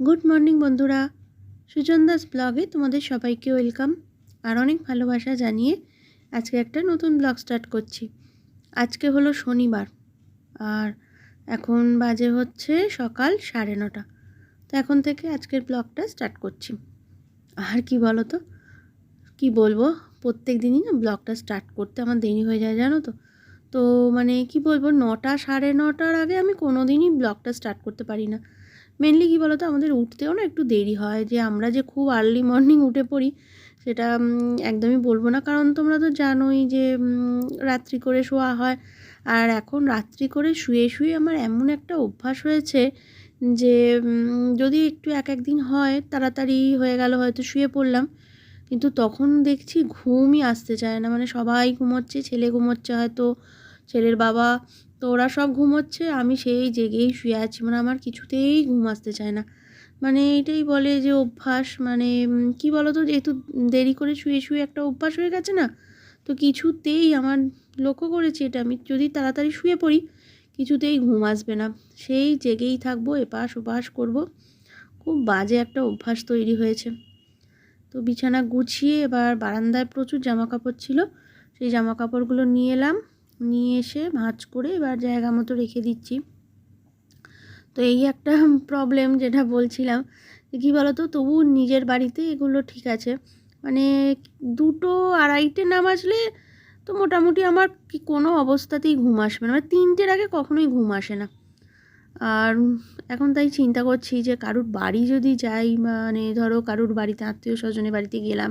Good morning বন্ধুরা, সুজন দাস ব্লগে তোমাদের সবাইকে ওয়েলকাম আর অনেক ভালোবাসা জানিয়ে আজকে একটা নতুন ব্লগ স্টার্ট করছি। আজকে হলো শনিবার আর এখন বাজে হচ্ছে সকাল 9:30। তো এখন থেকে আজকের ব্লগটা স্টার্ট করছি। আর কি বলো তো, কি বলবো, প্রত্যেক দিনই না ব্লগটা স্টার্ট করতে আমার দেরি হয়ে যায়, জানো তো। তো মানে কি বলবো, 9টা 9:30 আগে আমি কোনো দিনই ব্লগটা স্টার্ট করতে পারি না। মেনলি কী বলো তো, আমাদের উঠতেও না একটু দেরি হয়। যে আমরা যে খুব আর্লি মর্নিং উঠে পড়ি সেটা একদমই বলবো না, কারণ তোমরা তো জানোই যে রাত্রি করে শোয়া হয়। আর এখন রাত্রি করে শুয়ে শুয়ে আমার এমন একটা অভ্যাস হয়েছে যে যদি একটু এক দিন হয় তাড়াতাড়ি হয়ে গেল, হয়তো শুয়ে পড়লাম, কিন্তু তখন দেখছি ঘুমই আসতে চায় না। মানে সবাই ঘুমোচ্ছে, ছেলে ঘুমোচ্ছে, হয়তো ছেলের বাবা, তো ওরা সব ঘুমোচ্ছে, আমি সেই জেগেই শুয়ে আছি। মানে আমার কিছুতেই ঘুম আসতে চায় না। মানে এটাই বলে যে অভ্যাস, মানে কি বলো তো, যেহেতু দেরি করে শুয়ে শুয়ে একটা অভ্যাস হয়ে গেছে না, তো কিছুতেই আমার লক্ষ্য করেছি এটা, আমি যদি তাড়াতাড়ি শুয়ে পড়ি কিছুতেই ঘুম আসবে না, সেই জেগেই থাকবো, এপাশ ওপাশ করব। খুব বাজে একটা অভ্যাস তৈরি হয়েছে। তো বিছানা গুছিয়ে এবার বারান্দায় প্রচুর জামা কাপড় ছিল, সেই জামা কাপড়গুলো নিয়ে এলাম, নিয়ে এসে ভাঁজ করে এবার জায়গা মতো রেখে দিচ্ছি। তো এই একটা প্রবলেম যেটা বলছিলাম, কী বলো তো, তবু নিজের বাড়িতে এগুলো ঠিক আছে। মানে 2টো 2:30 না বাজলে তো মোটামুটি আমার কি কোনো অবস্থাতেই ঘুম আসবে না, মানে 3টের আগে কখনোই ঘুম আসে না। আর এখন তাই চিন্তা করছি যে কারুর বাড়ি যদি যাই, মানে ধরো কারুর বাড়িতে আত্মীয় স্বজনের বাড়িতে গেলাম,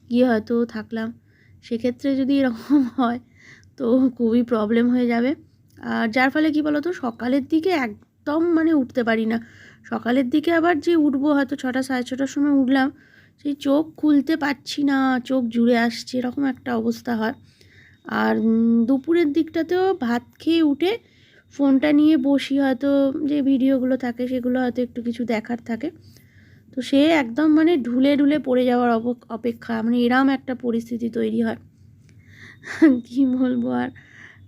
গিয়ে হয়তো থাকলাম, সেক্ষেত্রে যদি এরকম হয় তো খুবই প্রবলেম হয়ে যাবে। আর যার ফলে কি বলো তো, সকালের দিকে একদম মানে উঠতে পারি না। সকালের দিকে আবার যে উঠবো, হয়তো 6টা 6:30টার সময় উঠলাম, সেই চোখ খুলতে পারছি না, চোখ জুড়ে আসছে, এরকম একটা অবস্থা হয়। আর দুপুরের দিকটাতেও ভাত খেয়ে উঠে ফোনটা নিয়ে বসি, হয়তো যে ভিডিওগুলো থাকে সেগুলো হয়তো একটু কিছু দেখার থাকে, তো সে একদম মানে ঢুলে ঢুলে পড়ে যাওয়ার অপেক্ষা, মানে এরম একটা পরিস্থিতি তৈরি হয়। কি বলবো, আর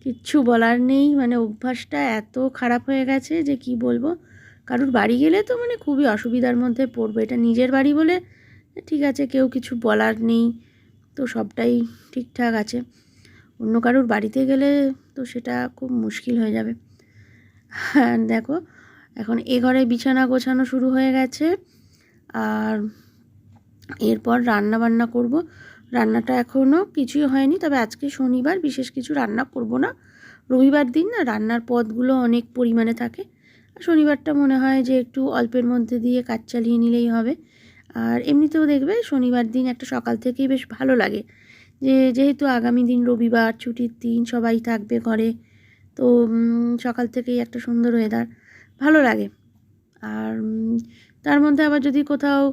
কিচ্ছু বলার নেই। মানে অভ্যাসটা এত খারাপ হয়ে গেছে যে কি বলবো। কারুর বাড়ি গেলে তো মানে খুবই অসুবিধার মধ্যে পড়বো, এটা নিজের বাড়ি বলে ঠিক আছে, কেউ কিছু বলার নেই, তো সবটাই ঠিকঠাক আছে। অন্য কারুর বাড়িতে গেলে তো সেটা খুব মুশকিল হয়ে যাবে। হ্যাঁ দেখো, এখন এ ঘরে বিছানা গোছানো শুরু হয়ে গেছে, আর এরপর রান্না বান্না করব। রান্নাটা এখনও কিছুই হয়নি, তবে আজকে শনিবার বিশেষ কিছু রান্না করব না। রবিবার দিন না রান্নার পদগুলো অনেক পরিমাণে থাকে, শনিবারটা মনে হয় যে একটু অল্পের মধ্যে দিয়ে কাজ চালিয়ে নিলেই হবে। আর এমনিতেও দেখবে শনিবার দিন একটা সকাল থেকেই বেশ ভালো লাগে, যেহেতু আগামী দিন রবিবার, ছুটির দিন, সবাই থাকবে ঘরে, তো সকাল থেকেই একটা সুন্দর ওয়েদার, ভালো লাগে। আর তার মধ্যে আবার যদি কোথাও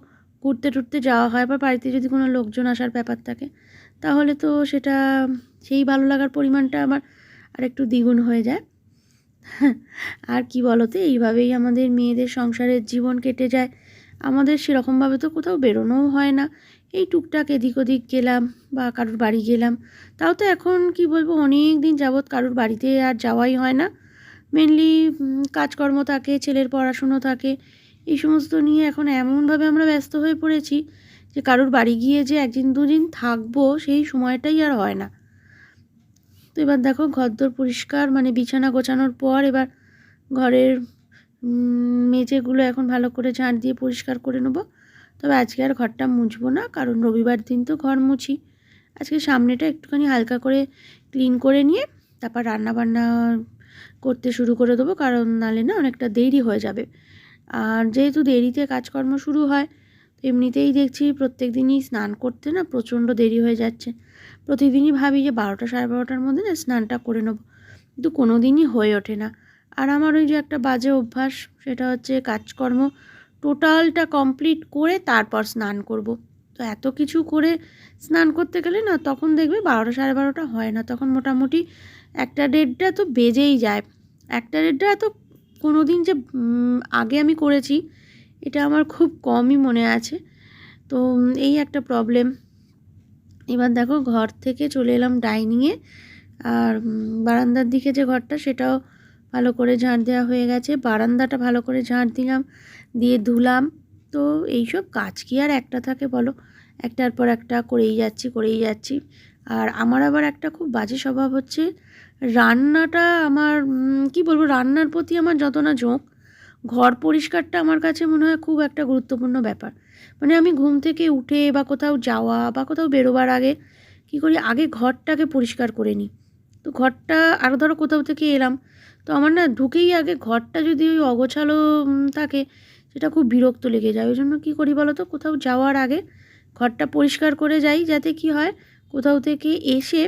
ঘুরতে টুরতে যাওয়া হয় বা বাড়িতে যদি কোনো লোকজন আসার ব্যাপার থাকে, তাহলে তো সেটা, সেই ভালো লাগার পরিমাণটা আমার আরেকটু দ্বিগুণ হয়ে যায়। আর কি বলতো, এইভাবেই আমাদের মেয়েদের সংসারের জীবন কেটে যায়। আমাদের সেরকমভাবে তো কোথাও বেরোনোও হয় না, এই টুকটাক এদিক ওদিক গেলাম বা কারুর বাড়ি গেলাম, তাও তো এখন কি বলবো, অনেক দিন যাবৎ কারুর বাড়িতে আর যাওয়াই হয় না। মেনলি কাজকর্ম থাকে, ছেলের পড়াশুনো থাকে, এই সমস্ত নিয়ে এখন এমনভাবে আমরা ব্যস্ত হয়ে পড়েছি যে কারুর বাড়ি গিয়ে যে 1 দিন 2 দিন থাকবো সেই সময়টাই আর হয় না। তো এবার দেখো ঘরদোর পরিষ্কার, মানে বিছানা গোছানোর পর এবার ঘরের মেঝেগুলো এখন ভালো করে ঝাঁট দিয়ে পরিষ্কার করে নেবো। তবে আজকে আর ঘরটা মুছবো না, কারণ রবিবার দিন তো ঘর মুছি। আজকে সামনেটা একটুখানি হালকা করে ক্লিন করে নিয়ে তারপর রান্নাবান্না করতে শুরু করে দেবো, কারণ নাহলে না অনেকটা দেরি হয়ে যাবে। আর যেহেতু দেরিতে কাজকর্ম শুরু হয়, তো এমনিতেই দেখছি প্রত্যেক দিনই স্নান করতে না প্রচণ্ড দেরি হয়ে যাচ্ছে। প্রতিদিনই ভাবি যে 12টা 12:30টার মধ্যে না স্নানটা করে নেবো, কিন্তু কোনো দিনই হয়ে ওঠে না। আর আমার ওই যে একটা বাজে অভ্যাস, সেটা হচ্ছে কাজকর্ম টোটালটা কমপ্লিট করে তারপর স্নান করব। তো এত কিছু করে স্নান করতে গেলে না তখন দেখবে 12টা 12:30 হয় না, তখন মোটামুটি 1টা 1:30টা তো বেজেই যায়। 1টা 1:30টা তো কোনো দিন যে আগে আমি করেছি এটা আমার খুব কমই মনে আছে। তো এই একটা প্রবলেম। এবার দেখো ঘর থেকে চলে এলাম ডাইনিংয়ে, আর বারান্দার দিকে যে ঘরটা সেটাও ভালো করে ঝাঁট দেওয়া হয়ে গেছে, বারান্দাটা ভালো করে ঝাঁট দিলাম, দিয়ে ধুলাম। তো এইসব কাজ কি আর একটা থাকে বলো, একটার পর একটা করেই যাচ্ছি। আর আমার আবার একটা খুব বাজে স্বভাব হচ্ছে, রান্নাটা আমার কি বলবো, রান্নার প্রতি আমার যত না ঝোঁক, ঘর পরিষ্কারটা আমার কাছে মনে হয় খুব একটা গুরুত্বপূর্ণ ব্যাপার। মানে আমি ঘুম থেকে উঠে বা কোথাও যাওয়া বা কোথাও বেরোবার আগে কী করি, আগে ঘরটাকে পরিষ্কার করে নিই। তো ঘরটা আর ধরো কোথাও থেকে এলাম, তো আমার না ঢুকেই আগে ঘরটা যদি ওই অগোছালো থাকে, সেটা খুব বিরক্ত লেগে যায়। ওই জন্য কী করি বলো তো, কোথাও যাওয়ার আগে ঘরটা পরিষ্কার করে যাই, যাতে কি হয়, কোথাও থেকে এসে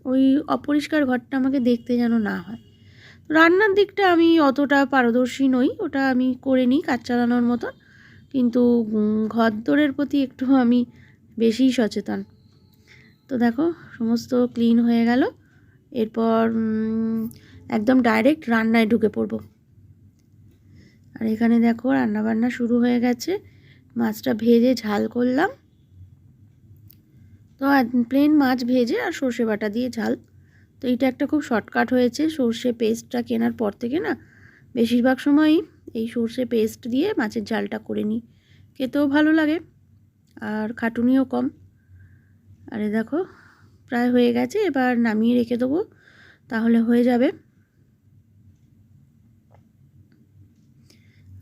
ওই অপরিষ্কার ঘরটা আমাকে দেখতে যেন না হয়। রান্নার দিকটা আমি অতটা পারদর্শী নই, ওটা আমি করে নিই কাজ চালানোর মতন, কিন্তু ঘরদোরের প্রতি একটু আমি বেশিই সচেতন। তো দেখো সমস্ত ক্লিন হয়ে গেল, এরপর একদম ডাইরেক্ট রান্নায় ঢুকে পড়ব। আর এখানে দেখো রান্নাবান্না শুরু হয়ে গেছে, মাছটা ভেজে ঝাল করলাম। তো প্লেন মাছ ভেজে আর সর্ষে বাটা দিয়ে ঝাল। তো এইটা একটা খুব শর্টকাট হয়েছে, সর্ষে পেস্টটা কেনার পর থেকে না বেশিরভাগ সময়ই এই সর্ষে পেস্ট দিয়ে মাছের ঝালটা করে নিই, খেতেও ভালো লাগে আর খাটুনিও কম। আরে দেখো প্রায় হয়ে গেছে, এবার নামিয়ে রেখে দেবো, তাহলে হয়ে যাবে।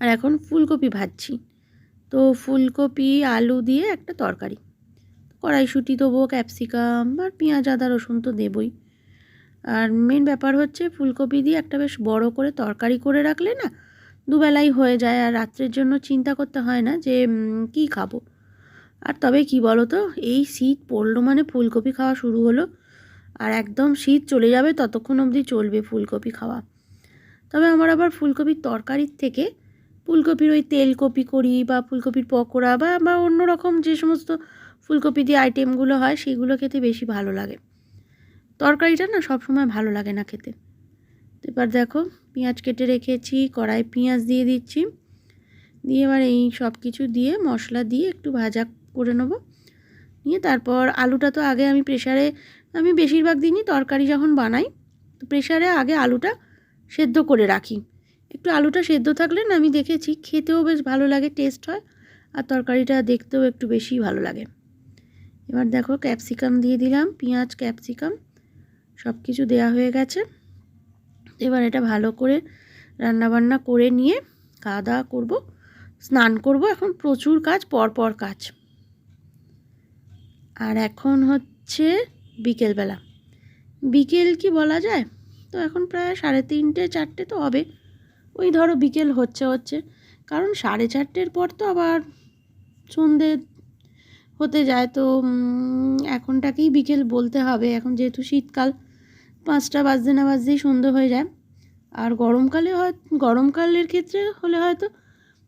আর এখন ফুলকপি ভাজছি। তো ফুলকপি আলু দিয়ে একটা তরকারি, কড়াইশুঁটি দেবো, ক্যাপসিকাম আর পেঁয়াজ আদা রসুন তো দেবই। আর মেন ব্যাপার হচ্ছে ফুলকপি দিয়ে একটা বেশ বড় করে তরকারি করে রাখলে না দুবেলাই হয়ে যায়, আর রাত্রের জন্য চিন্তা করতে হয় না যে কি খাবো। আর তবে কি বলো তো, এই শীত পড়লো মানে ফুলকপি খাওয়া শুরু হলো, আর একদম শীত চলে যাবে ততক্ষণ অবধি চলবে ফুলকপি খাওয়া। তবে আমার আবার ফুলকপির তরকারির থেকে ফুলকপির ওই তেলকপি করি বা ফুলকপির পকোড়া বা অন্য রকম যে সমস্ত ফুলকপি দিয়ে আইটেমগুলো হয় সেগুলো খেতে বেশি ভালো লাগে। তরকারিটা না সবসময় ভালো লাগে না খেতে। তো এবার দেখো পেঁয়াজ কেটে রেখেছি, কড়াই পেঁয়াজ দিয়ে দিচ্ছি, দিয়ে এবার এই সব কিছু দিয়ে মশলা দিয়ে একটু ভাজা করে নেবো। নিয়ে তারপর আলুটা তো আগে আমি বেশিরভাগ দিনই তরকারি যখন বানাই তো প্রেশারে আগে আলুটা সেদ্ধ করে রাখি। একটু আলুটা সেদ্ধ থাকলে না আমি দেখেছি খেতেও বেশ ভালো লাগে, টেস্ট হয়, আর তরকারিটা দেখতেও একটু বেশি ভালো লাগে। এবার দেখো ক্যাপসিকাম দিয়ে দিলাম, পেঁয়াজ ক্যাপসিকাম সব কিছু দেওয়া হয়ে গেছে। এবার এটা ভালো করে রান্নাবান্না করে নিয়ে খাওয়া দাওয়া করবো, স্নান করব। এখন প্রচুর কাজ, পরপর কাজ। আর এখন হচ্ছে বিকেলবেলা, বিকেল কি বলা যায়, তো এখন প্রায় 3:30 4টে তো হবে, ওই ধরো বিকেল হচ্ছে, কারণ 4:30 পর তো আবার সন্ধে হতে যায়। তো এখনটাকেই বিকেল বলতে হবে, এখন যেহেতু শীতকাল, 5টা বাজতে না বাজতেই সন্ধে হয়ে যায়। আর গরমকালের ক্ষেত্রে হলে হয়তো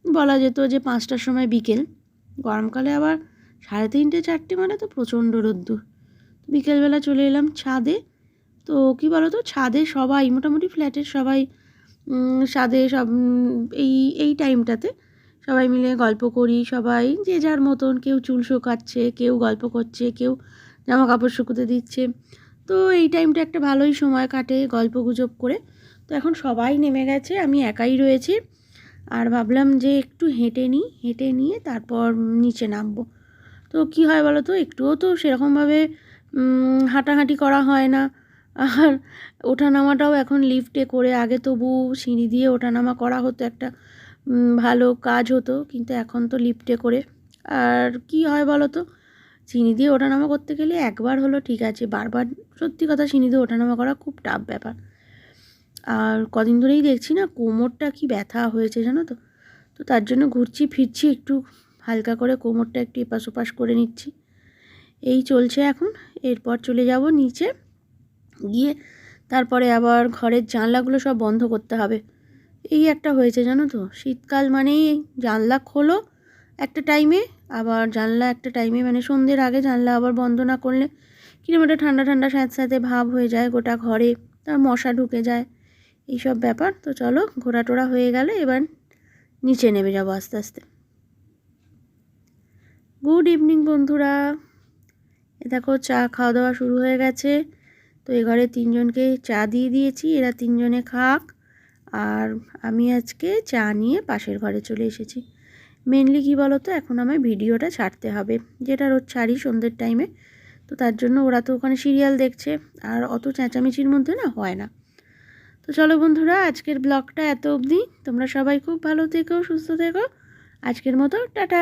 বলা যেত যে 5টার সময় বিকেল, গরমকালে আবার 3:30 4টে মানে তো প্রচণ্ড রোদ্দুর। বিকেলবেলা চলে এলাম ছাদে। তো কী বলো তো, ছাদে সবাই মোটামুটি ফ্ল্যাটের সবাই ছাদে সব এই টাইমটাতে সবাই মিলে গল্প করি, সবাই যে যার মতন, কেউ চুল শুকাচ্ছে, কেউ গল্প করছে, কেউ জামা কাপড় শুকোতে দিচ্ছে। তো এই টাইমটা একটা ভালোই সময় কাটে গল্প গুজব করে। তো এখন সবাই নেমে গেছে, আমি একাই রয়েছি। আর ভাবলাম যে একটু হেঁটে নিয়ে তারপর নিচে নামবো। তো কী হয় বলো তো, একটুও তো সেরকমভাবে হাঁটাহাঁটি করা হয় না। আর ওঠানামাটাও এখন লিফটে করে, আগে তবু সিঁড়ি দিয়ে ওঠানামা করা হতো, একটা ভালো কাজ হতো, কিন্তু এখন তো লিফটে করে। আর কি হয় বলো তো, সিঁড়ি দিয়ে ওঠানামা করতে গেলে একবার হলো ঠিক আছে, বারবার সত্যি কথা সিঁড়ি দিয়ে ওঠানামা করা খুব টাফ ব্যাপার। আর কদিন ধরেই দেখছি না কোমরটা কি ব্যথা হয়েছে জানো তো। তো তার জন্য ঘুরছি ফিরছি, একটু হালকা করে কোমরটা একটু এপাশ ওপাশ করে নিচ্ছি। এই চলছে এখন। এরপর চলে যাব নিচে, গিয়ে তারপরে আবার ঘরের জানলাগুলো সব বন্ধ করতে হবে। এই একটা হয়েছে জানো তো, শীতকাল মানেই জানলা খোলো একটা টাইমে, আবার জানলা একটা টাইমে মানে সন্ধ্যের আগে জানলা আবার বন্ধ না করলে কিরকম একটা ঠান্ডা ঠান্ডা স্যাঁতস্যাঁতে ভাব হয়ে যায় গোটা ঘরে, তার মশা ঢুকে যায়, এইসব ব্যাপার। তো চলো ঘোরা টোরা হয়ে গেলে এবার নিচে নেমে যাবো আস্তে আস্তে। গুড ইভিনিং বন্ধুরা, এ দেখো চা খাওয়া দাওয়া শুরু হয়ে গেছে। তো এ ঘরে 3জনকে চা দিয়ে দিয়েছি, এরা 3জনে খাক। আর আমি আজকে চা নিয়ে পাশের ঘরে চলে এসেছি। মেনলি কী বলো তো, এখন আমার ভিডিওটা ছাড়তে হবে, যেটা রোজ ছাড়ি সন্ধ্যের টাইমে। তো তার জন্য ওরা তো ওখানে সিরিয়াল দেখছে, আর অত চেঁচামেচির মধ্যে না হয় না। তো চলো বন্ধুরা, আজকের ব্লগটা এত অবধি। তোমরা সবাই খুব ভালো থেকো, সুস্থ থেকো। আজকের মতো টাটা।